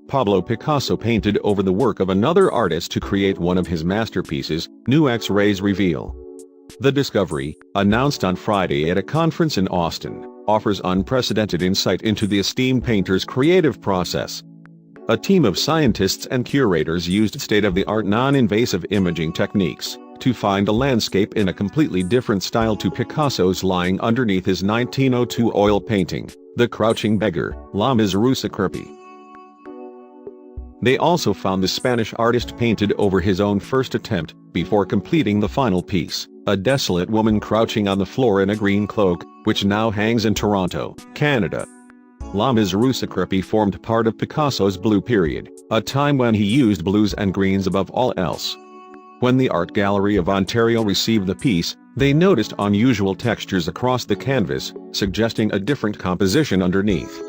Pablo Picasso painted over the work of another artist to create one of his masterpieces, new X-rays reveal. The discovery, announced on Friday at a conference in Austin, offers unprecedented insight into the esteemed painter's creative process. A team of scientists and curators used state-of-the-art non-invasive imaging techniques to find a landscape in a completely different style to Picasso's lying underneath his 1902 oil painting, The Crouching Beggar, La Misereuse Accroupie. They also found the Spanish artist painted over his own first attempt, before completing the final piece, a desolate woman crouching on the floor in a green cloak, which now hangs in Toronto, Canada. La Misereuse Accroupie formed part of Picasso's blue period, a time when he used blues and greens above all else. When the Art Gallery of Ontario received the piece, they noticed unusual textures across the canvas, suggesting a different composition underneath.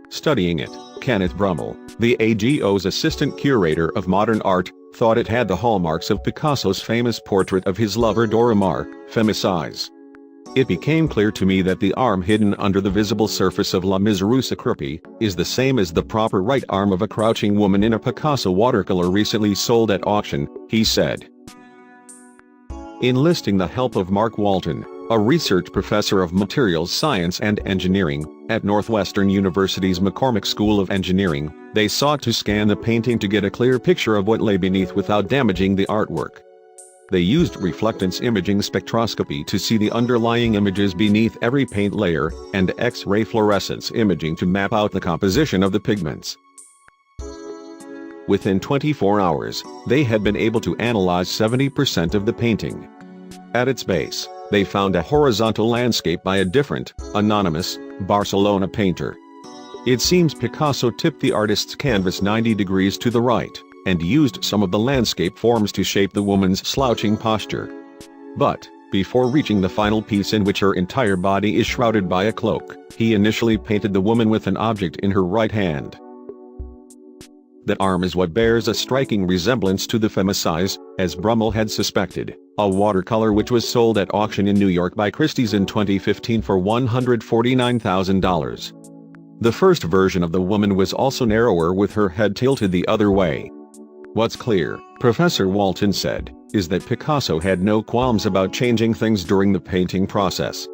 Studying it, Kenneth Brummel, the AGO's assistant curator of modern art, thought it had the hallmarks of Picasso's famous portrait of his lover Dora Maar, Femme-size. It became clear to me that the arm hidden under the visible surface of La Misereuse Accroupie is the same as the proper right arm of a crouching woman in a Picasso watercolor recently sold at auction, he said. Enlisting the help of Mark Walton, a research professor of materials science and engineering at Northwestern University's McCormick School of Engineering, they sought to scan the painting to get a clear picture of what lay beneath without damaging the artwork. They used reflectance imaging spectroscopy to see the underlying images beneath every paint layer, and X-ray fluorescence imaging to map out the composition of the pigments. Within 24 hours, they had been able to analyze 70% of the painting. At its base, they found a horizontal landscape by a different, anonymous, Barcelona painter. It seems Picasso tipped the artist's canvas 90 degrees to the right, and used some of the landscape forms to shape the woman's slouching posture. But, before reaching the final piece in which her entire body is shrouded by a cloak, he initially painted the woman with an object in her right hand. That arm is what bears a striking resemblance to the Femme-size, as Brummel had suspected, a watercolor which was sold at auction in New York by Christie's in 2015 for $149,000. The first version of the woman was also narrower with her head tilted the other way. What's clear, Professor Walton said, is that Picasso had no qualms about changing things during the painting process.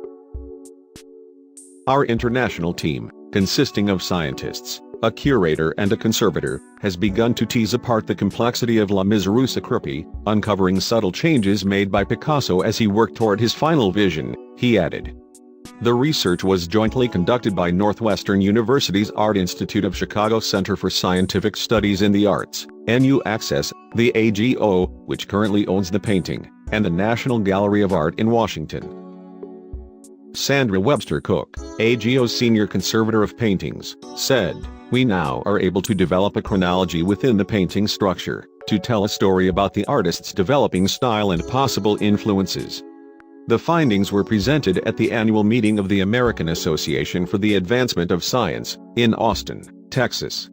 Our international team, consisting of scientists, a curator and a conservator, has begun to tease apart the complexity of La Misereuse Accroupie, uncovering subtle changes made by Picasso as he worked toward his final vision, he added. The research was jointly conducted by Northwestern University's Art Institute of Chicago Center for Scientific Studies in the Arts, NU Access, the AGO, which currently owns the painting, and the National Gallery of Art in Washington. Sandra Webster Cook, AGO's senior conservator of paintings, said, "We now are able to develop a chronology within the painting structure, to tell a story about the artist's developing style and possible influences." The findings were presented at the annual meeting of the American Association for the Advancement of Science, in Austin, Texas.